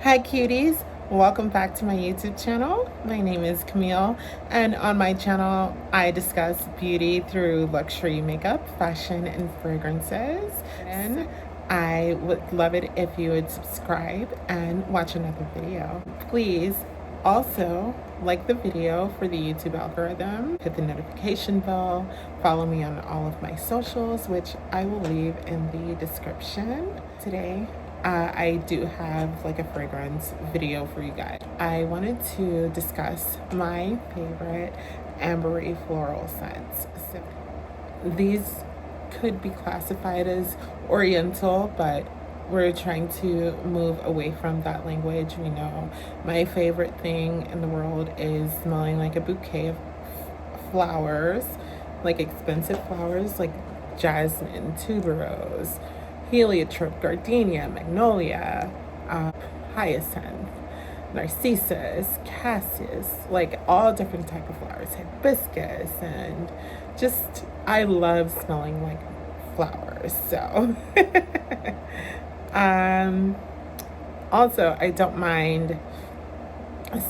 Hi cuties, welcome back to my YouTube channel. My name is Camille, and on my channel I discuss beauty through luxury makeup, fashion, and fragrances. And I would love it if you would subscribe and watch another video. Please also like the video for the YouTube algorithm, hit the notification bell, follow me on all of my socials, which I will leave in the description. Today I do have like a fragrance video for you guys. I wanted to discuss my favorite ambery floral scents. So these could be classified as oriental, but we're trying to move away from that language. We know my favorite thing in the world is smelling like a bouquet of flowers, like expensive flowers like jasmine, tuberose, heliotrope, gardenia, magnolia, hyacinth, narcissus, cassis, like all different type of flowers, hibiscus, and just I love smelling like flowers. So also I don't mind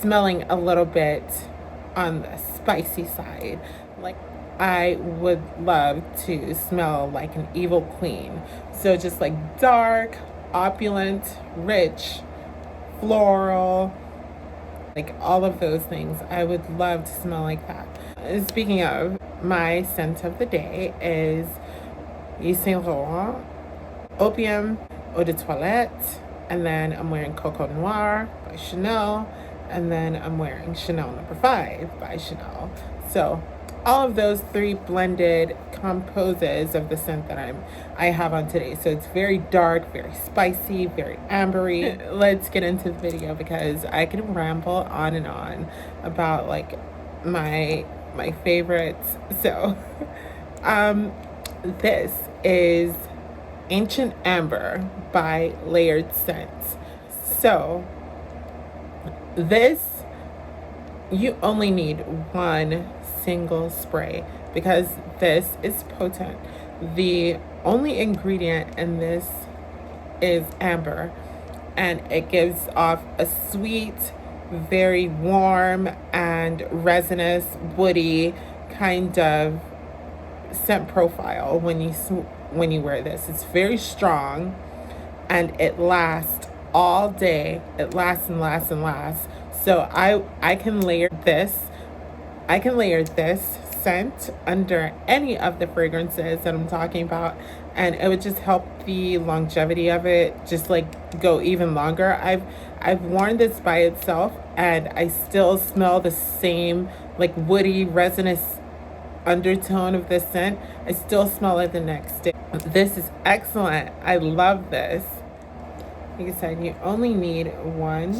smelling a little bit on the spicy side. Like I would love to smell like an evil queen. So just like dark, opulent, rich, floral, like all of those things. I would love to smell like that. Speaking of, my scent of the day is Yves Saint Laurent Opium Eau de Toilette, and then I'm wearing Coco Noir by Chanel, and then I'm wearing Chanel No. 5 by Chanel. So all of those three blended composes of the scent that I have on today. So it's very dark, very spicy, very ambery. Let's get into the video because I can ramble on and on about like my favorites. So this is Ancient Amber by Layered Scents. So this, you only need one single spray because this is potent. The only ingredient in this is amber, and it gives off a sweet, very warm and resinous, woody kind of scent profile when you wear this. It's very strong and it lasts all day. It lasts and lasts and lasts. So I can layer this scent under any of the fragrances that I'm talking about, and it would just help the longevity of it just like go even longer. I've worn this by itself and I still smell the same like woody resinous undertone of this scent. I still smell it the next day. This is excellent. I love this. Like I said, you only need one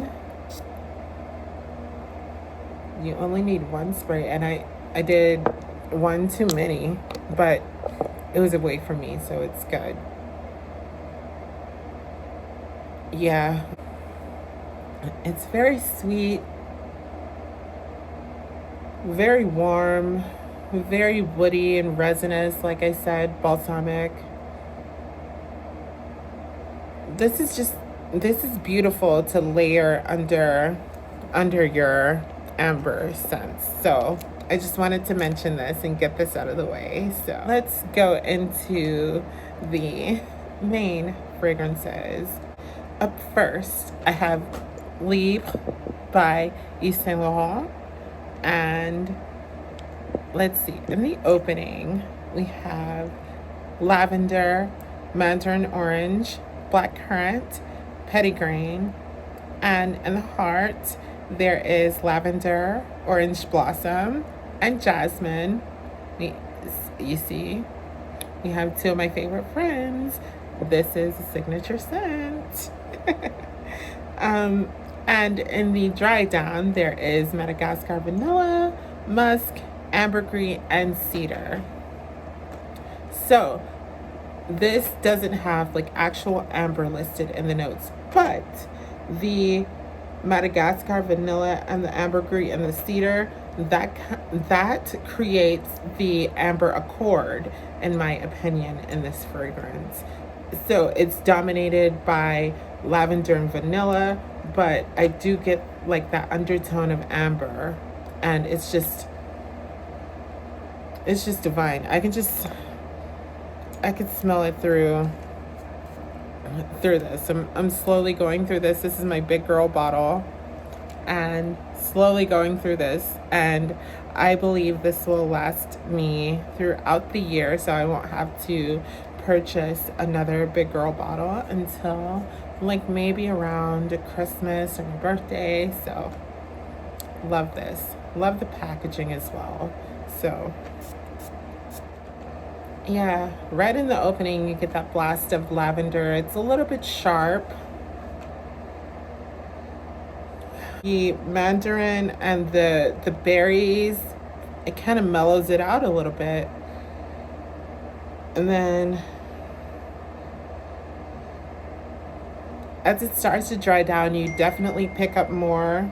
spray, and I did one too many, but it was away from me, so it's good. Yeah, it's very sweet, very warm, very woody and resinous, like I said, balsamic. This is beautiful to layer under your amber scents. So I just wanted to mention this and get this out of the way. So let's go into the main fragrances. Up first, I have Libre by Yves Saint Laurent, and let's see, in the opening we have lavender, mandarin orange, blackcurrant, petitgrain, and in the heart there is lavender, orange blossom, and jasmine. You see, we have two of my favorite friends. This is a signature scent. And in the dry down there is Madagascar vanilla, musk, ambergris, and cedar. So this doesn't have like actual amber listed in the notes, but the Madagascar vanilla and the ambergris and the cedar, that creates the amber accord, in my opinion, in this fragrance. So it's dominated by lavender and vanilla, but I do get like that undertone of amber, and it's just divine. I can smell it through this. I'm slowly going through this. This is my big girl bottle, and slowly going through this, and I believe this will last me throughout the year, so I won't have to purchase another big girl bottle until like maybe around Christmas or my birthday. So love this. Love the packaging as well. So yeah, right in the opening you get that blast of lavender. It's a little bit sharp. The mandarin and the berries, it kind of mellows it out a little bit. And then as it starts to dry down, you definitely pick up more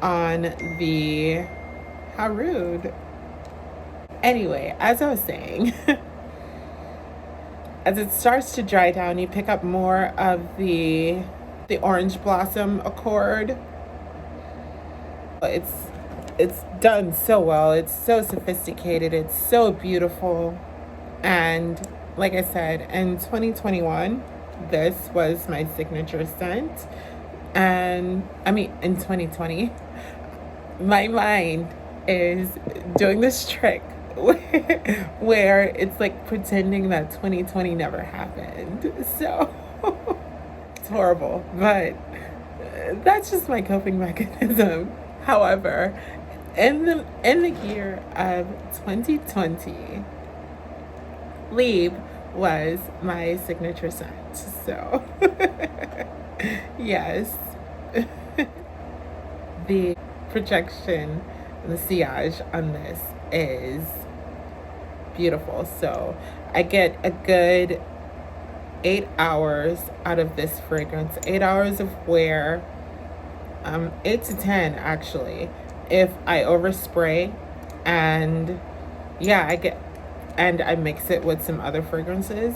on the how rude. Anyway, as I was saying, as it starts to dry down, you pick up more of the orange blossom accord. It's done so well. It's so sophisticated. It's so beautiful. And like I said, in 2021, this was my signature scent. And I mean, in 2020, my mind is doing this trick where it's like pretending that 2020 never happened. So it's horrible, but that's just my coping mechanism. However, in the year of 2020, Leave was my signature scent. So yes. The projection, the sillage on this is beautiful. So I get a good 8 hours out of this fragrance. 8 hours of wear. 8 to 10 actually, if I overspray. And yeah, I mix it with some other fragrances,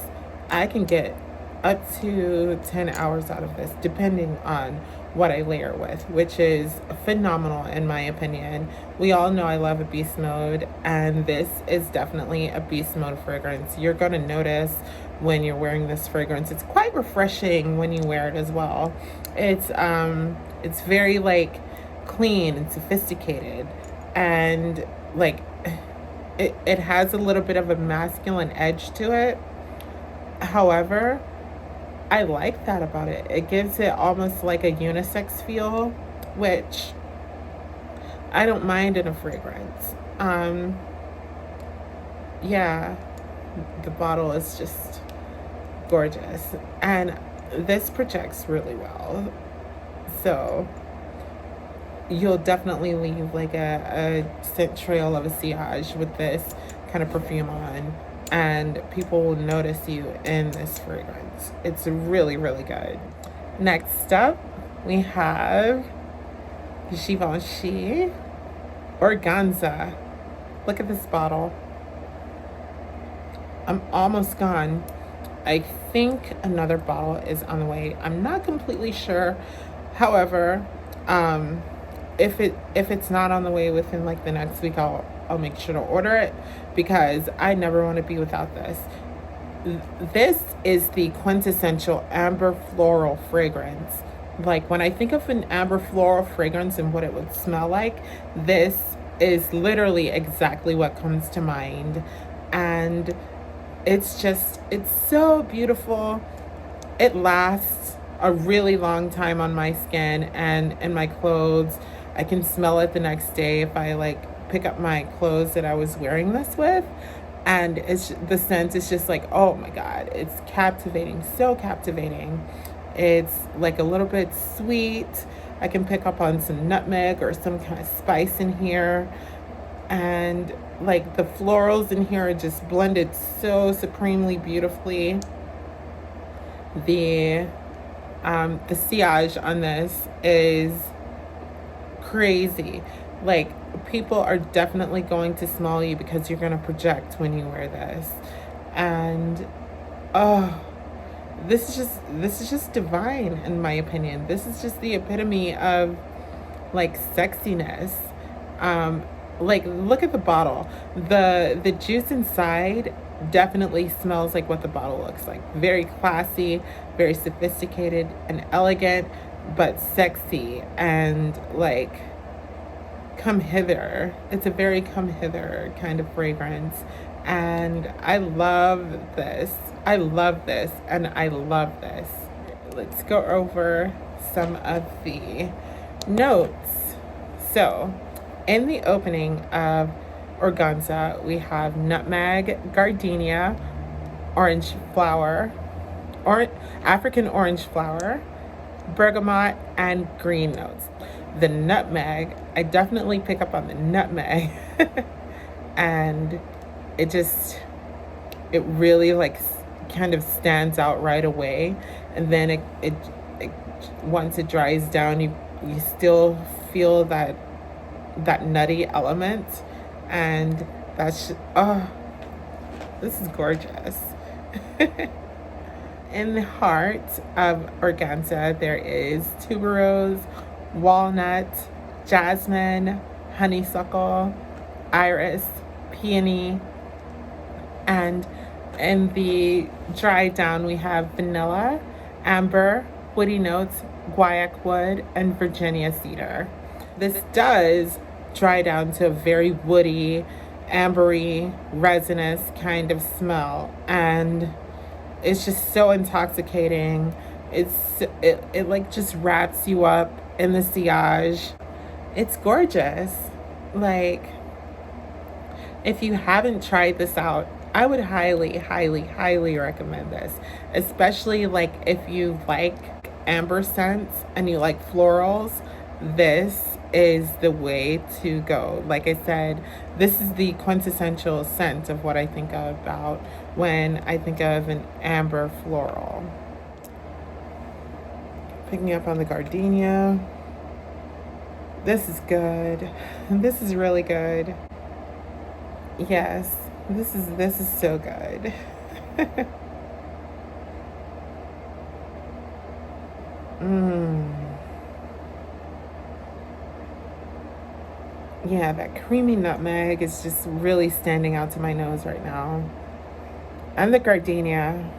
I can get up to 10 hours out of this, depending on what I layer with, which is phenomenal in my opinion. We all know I love a beast mode, and this is definitely a beast mode fragrance. You're gonna notice when you're wearing this fragrance, it's quite refreshing when you wear it as well. It's very like clean and sophisticated, and like it has a little bit of a masculine edge to it. However, I like that about it. It gives it almost like a unisex feel, which I don't mind in a fragrance. Yeah, the bottle is just gorgeous, and this projects really well. So you'll definitely leave like a scent trail of a sillage with this kind of perfume on, and people will notice you in this fragrance. It's really, really good. Next up, we have GIVENCHY ORGANZA. Look at this bottle. I'm almost gone. I think another bottle is on the way. I'm not completely sure. However, if it's not on the way within like the next week, I'll make sure to order it, because I never want to be without this. This is the quintessential amber floral fragrance. Like when I think of an amber floral fragrance and what it would smell like, this is literally exactly what comes to mind. And it's so beautiful. It lasts a really long time on my skin and in my clothes. I can smell it the next day if I like pick up my clothes that I was wearing this with, and the scent is just like, oh my god, it's captivating, so captivating. It's like a little bit sweet. I can pick up on some nutmeg or some kind of spice in here, and like the florals in here are just blended so supremely beautifully. The sillage on this is crazy. Like, people are definitely going to smell you because you're going to project when you wear this. And oh, this is just divine in my opinion. This is just the epitome of like sexiness. Like look at the bottle. The juice inside definitely smells like what the bottle looks like. Very classy, very sophisticated and elegant, but sexy and like come hither. It's a very come hither kind of fragrance. And I love this. I love this and I love this. Let's go over some of the notes. So, in the opening of Organza, we have nutmeg, gardenia, orange flower, African orange flower, bergamot, and green notes. The nutmeg, I definitely pick up on the nutmeg. And it really like kind of stands out right away. And then it once it dries down, you still feel that nutty element. And that's, oh, this is gorgeous. In the heart of Organza, there is tuberose, walnut, jasmine, honeysuckle, iris, peony, and in the dry down we have vanilla, amber, woody notes, guaiac wood, and Virginia cedar. This does dry down to a very woody, ambery, resinous kind of smell, and it's just so intoxicating. It like just wraps you up in the sillage. It's gorgeous. Like, if you haven't tried this out, I would highly, highly, highly recommend this. Especially like if you like amber scents and you like florals, this is the way to go. Like I said, this is the quintessential scent of what I think about when I think of an amber floral. Picking up on the gardenia. This is good. This is really good. Yes, this is so good. Yeah, that creamy nutmeg is just really standing out to my nose right now. And the gardenia.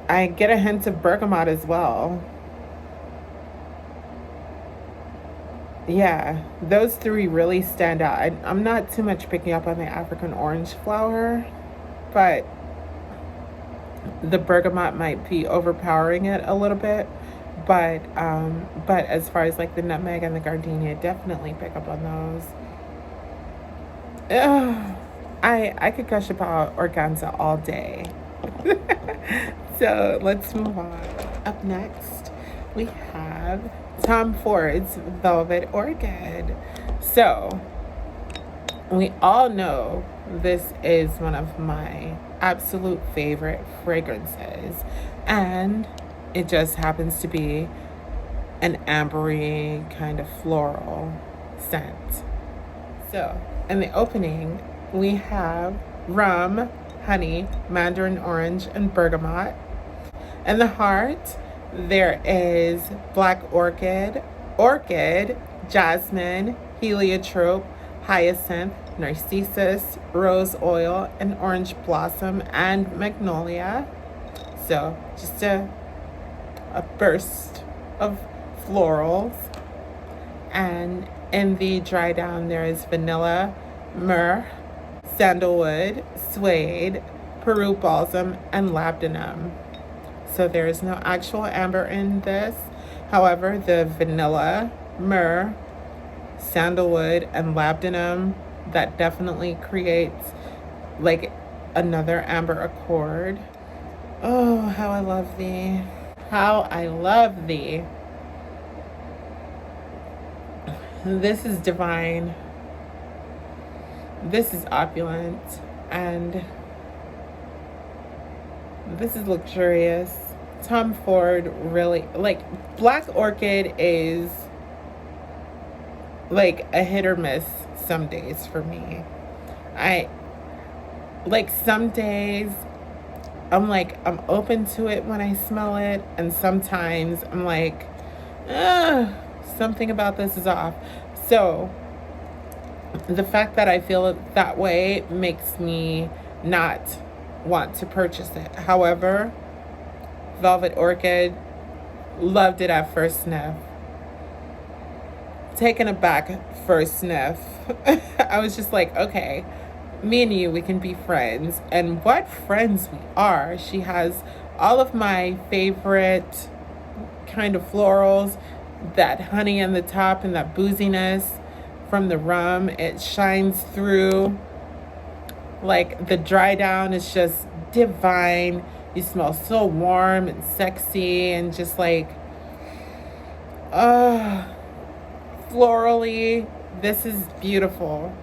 I get a hint of bergamot as well. Yeah, those three really stand out. I'm not too much picking up on the African orange flower, but the bergamot might be overpowering it a little bit. But as far as like the nutmeg and the gardenia, definitely pick up on those. Ugh, I could gush about Organza all day. So let's move on. Up next, we have Tom Ford's Velvet Orchid. So we all know this is one of my absolute favorite fragrances, and it just happens to be an ambery kind of floral scent. So in the opening, we have rum, honey, mandarin orange, and bergamot. In the heart, there is black orchid, jasmine, heliotrope, hyacinth, narcissus, rose oil, and orange blossom, and magnolia. So just a burst of florals. And in the dry down, there is vanilla, myrrh, sandalwood, suede, Peru balsam, and labdanum. So there is no actual amber in this. However, the vanilla, myrrh, sandalwood, and labdanum, that definitely creates like another amber accord. Oh, how I love thee. How I love thee. This is divine. This is opulent. And this is luxurious. Tom Ford really, like, black orchid is like a hit or miss some days for me. Some days I'm like, I'm open to it when I smell it, and sometimes I'm like, something about this is off. So the fact that I feel it that way makes me not want to purchase it. However, Velvet Orchid, loved it at first sniff. Taken aback first sniff. I was just like, okay, me and you, we can be friends. And what friends we are. She has all of my favorite kind of florals, that honey on the top and that booziness from the rum. It shines through. Like the dry down is just divine. You smell so warm and sexy and just like, florally. This is beautiful.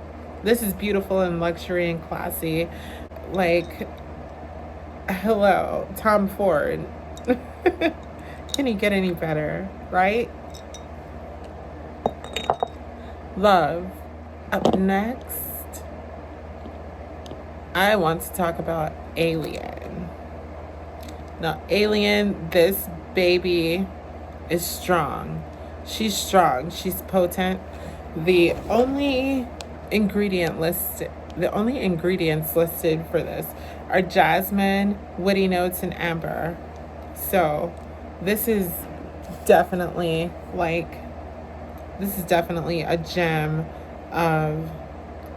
This is beautiful and luxury and classy. Like, hello, Tom Ford. Can you get any better, right? Love. Up next, I want to talk about Alien. Now, Alien, this baby is strong. She's strong. She's potent. The only ingredients listed for this are jasmine, woody notes, and amber. So this is definitely a gem of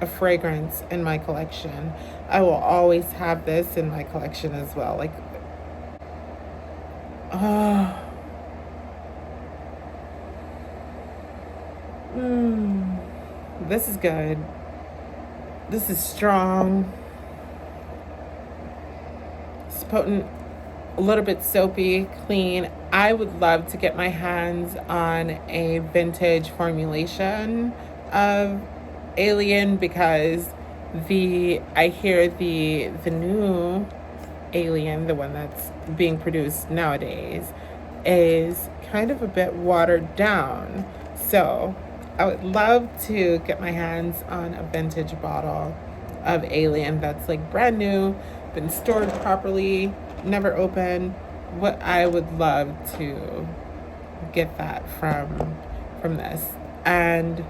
a fragrance in my collection. I will always have this in my collection as well. Like, this is good. This is strong. It's potent, a little bit soapy, clean. I would love to get my hands on a vintage formulation of Alien, because I hear the new Alien, the one that's being produced nowadays, is kind of a bit watered down. So I would love to get my hands on a vintage bottle of Alien that's like brand new, been stored properly, never opened. What I would love to get that from this. And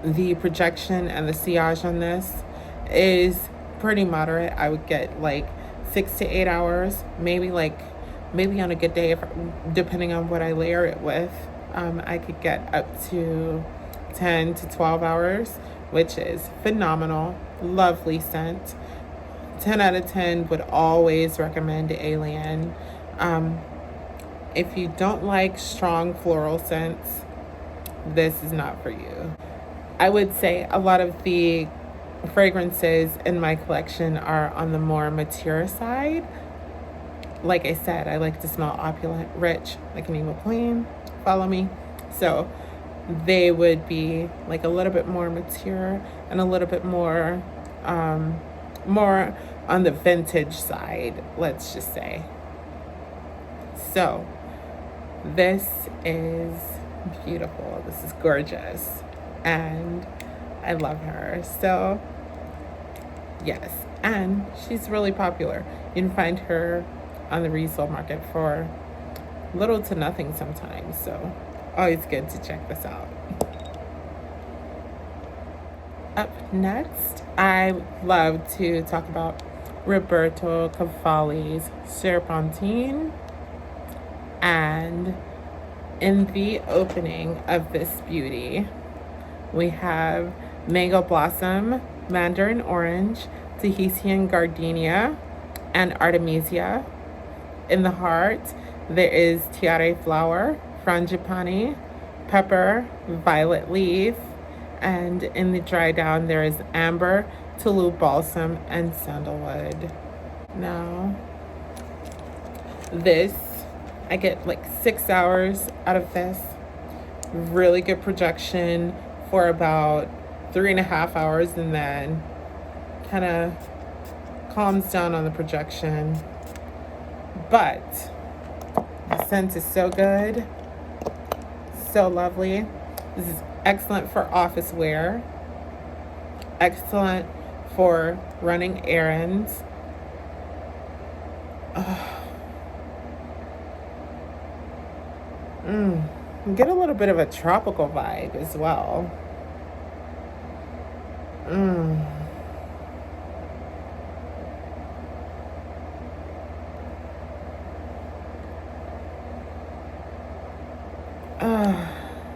the projection and the sillage on this is pretty moderate. I would get like 6 to 8 hours, maybe on a good day, depending on what I layer it with. I could get up to 10 to 12 hours, which is phenomenal. Lovely scent. 10 out of 10 would always recommend Alien. If you don't like strong floral scents, this is not for you. I would say a lot of the fragrances in my collection are on the more mature side. Like I said, I like to smell opulent, rich, like an evil queen. Follow me? So they would be like a little bit more mature and a little bit more more on the vintage side, let's just say. So this is beautiful. This is gorgeous. And I love her. So yes, and she's really popular. You can find her on the resale market for little to nothing sometimes. So always good to check this out. Up next, I love to talk about Roberto Cavalli's Serpentine. And in the opening of this beauty, we have Mango Blossom, Mandarin Orange, Tahitian Gardenia, and Artemisia. In the heart, there is Tiare Flower, Frangipani, Pepper, Violet Leaf, and in the dry down, there is Amber, Toulouse Balsam, and Sandalwood. Now, this, I get like 6 hours out of this. Really good projection for about 3.5 hours, and then kind of calms down on the projection. But the scent is so good, so lovely. This is excellent for office wear, excellent for running errands, Get a little bit of a tropical vibe as well.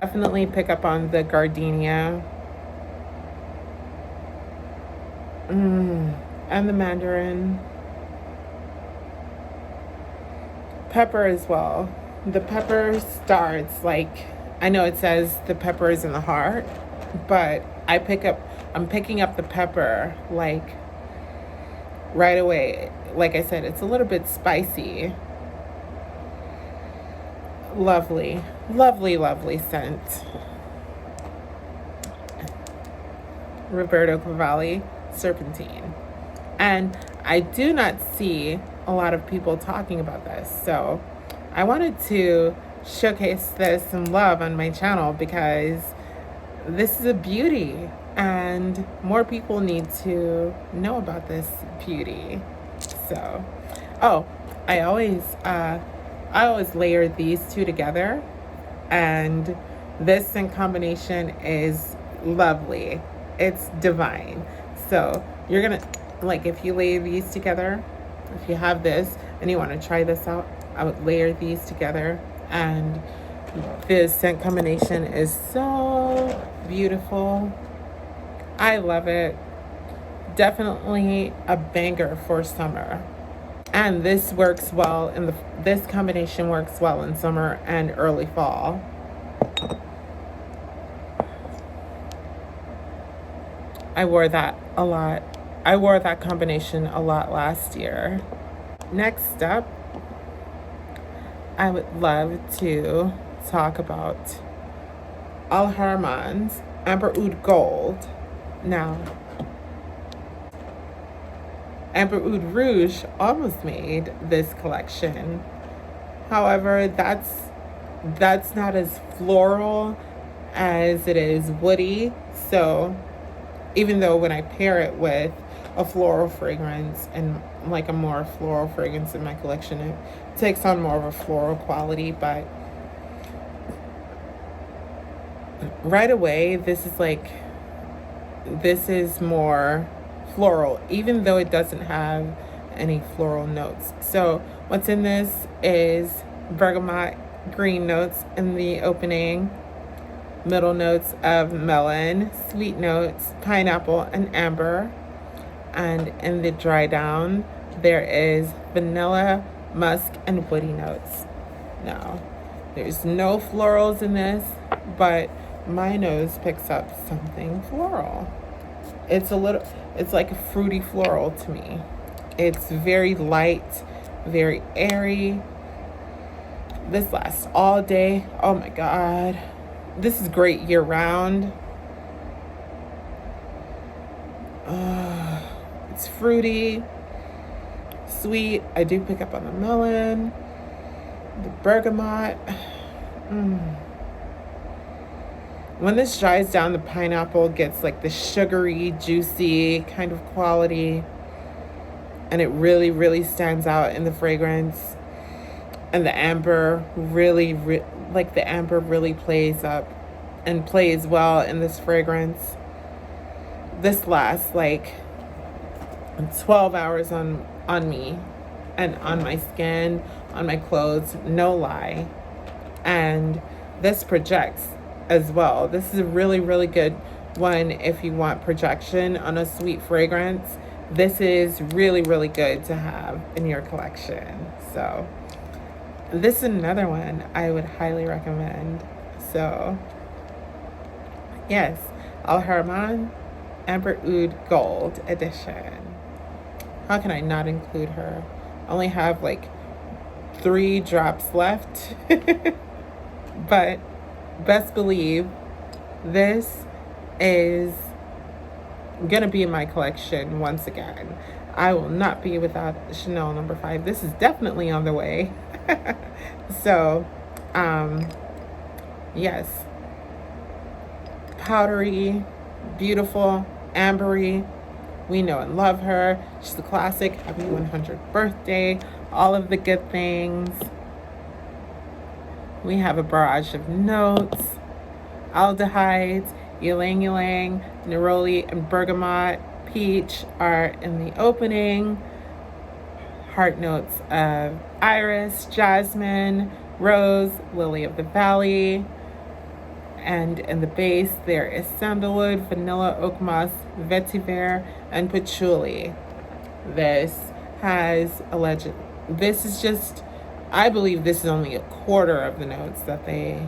Definitely pick up on the gardenia. And the mandarin. Pepper as well. The pepper starts like, I know it says the pepper is in the heart, but I'm picking up the pepper like right away. Like I said, it's a little bit spicy. Lovely, lovely, lovely scent. Roberto Cavalli, Serpentine. And I do not see a lot of people talking about this, so I wanted to showcase this some love on my channel because this is a beauty and more people need to know about this beauty. So, oh, I always layer these two together, and this scent combination is lovely. It's divine. So you're gonna, like, if you lay these together, if you have this and you want to try this out, I would layer these together, and this scent combination is so beautiful. I love it. Definitely a banger for summer. And this works well in this combination works well in summer and early fall. I wore that a lot. I wore that combination a lot last year. Next up, I would love to talk about HARAMAIN's Amber Oud Gold. Now, Amber Oud Rouge almost made this collection. However, that's not as floral as it is woody. So even though when I pair it with a floral fragrance and like a more floral fragrance in my collection, it takes on more of a floral quality, but right away this is more floral, even though it doesn't have any floral notes. So what's in this is bergamot green notes in the opening, middle notes of melon, sweet notes, pineapple, and amber. And in the dry down, there is vanilla, musk, and woody notes. Now, there's no florals in this, but my nose picks up something floral. It's like a fruity floral to me. It's very light, very airy. This lasts all day. Oh my God. This is great year round. It's fruity, sweet. I do pick up on the melon, the bergamot. When this dries down, the pineapple gets like the sugary, juicy kind of quality, and it really, really stands out in the fragrance. And the amber really plays up and plays well in this fragrance. This lasts like 12 hours on me and on my skin, on my clothes, no lie. And this projects as well. This is a really, really good one if you want projection on a sweet fragrance. This is really, really good to have in your collection. So this is another one I would highly recommend. So yes, HARAMAIN Amber Oud Gold Edition. How can I not include her? I only have like 3 drops left. But best believe this is gonna be in my collection once again. I will not be without Chanel No. 5. This is definitely on the way. So yes, powdery, beautiful, ambery. We know and love her. She's a classic. Happy 100th birthday. All of the good things. We have a barrage of notes. Aldehydes, ylang ylang, neroli, and bergamot. Peach are in the opening. Heart notes of iris, jasmine, rose, lily of the valley. And in the base, there is sandalwood, vanilla, oak moss, vetiver, and patchouli. This is just, I believe this is only a quarter of the notes that they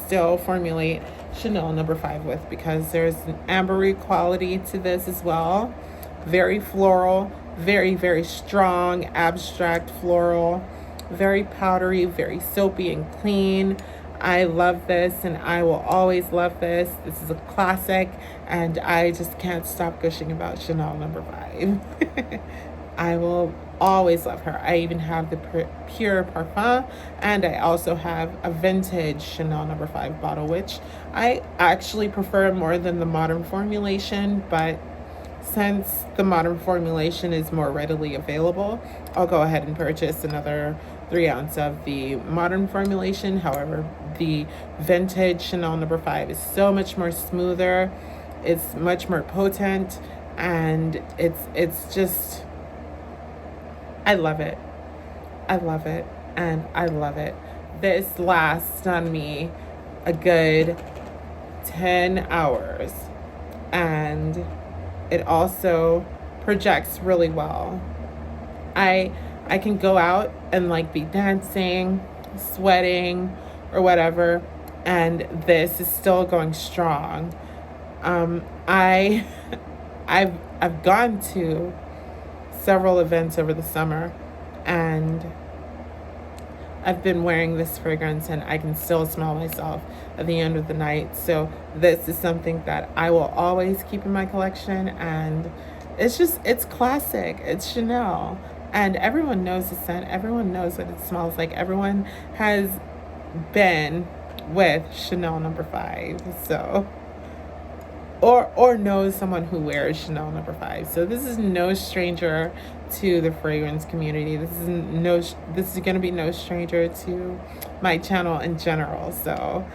still formulate Chanel No. 5 with, because there's an ambery quality to this as well. Very floral, very, very strong, abstract floral, very powdery, very soapy and clean. I love this, and I will always love this. This is a classic, and I just can't stop gushing about Chanel No. 5. I will always love her. I even have the Pure Parfum, and I also have a vintage Chanel No. 5 bottle, which I actually prefer more than the modern formulation, but since the modern formulation is more readily available, I'll go ahead and purchase another 3 ounce of the modern formulation. However, the vintage Chanel No. 5 is so much more smoother, it's much more potent, and it's just, I love it. I love it, and I love it. This lasts on me a good 10 hours, and it also projects really well. I can go out and like be dancing, sweating, or whatever, and this is still going strong. I've gone to several events over the summer, and I've been wearing this fragrance, and I can still smell myself at the end of the night. So this is something that I will always keep in my collection, and it's classic. It's Chanel, and everyone knows the scent. Everyone knows what it smells like. Everyone has been with Chanel No. 5, so or knows someone who wears Chanel No. 5. So this is no stranger to the fragrance community. This is going to be no stranger to my channel in general. So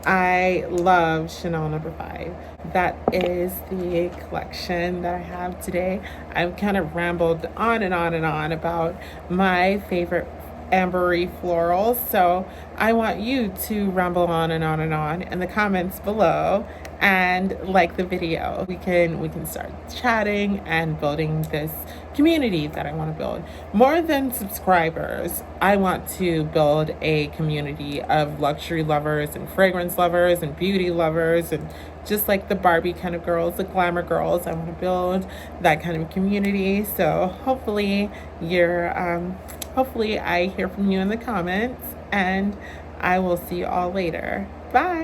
I love Chanel No. 5. That is the collection that I have today. I've kind of rambled on and on and on about my favorite ambery florals, so I want you to ramble on and on and on in the comments below and like the video. We can start chatting and building this community that I want to build. More than subscribers, I want to build a community of luxury lovers and fragrance lovers and beauty lovers, and just like the Barbie kind of girls, the glamour girls. I want to build that kind of community. So hopefully hopefully I hear from you in the comments, and I will see you all later. Bye.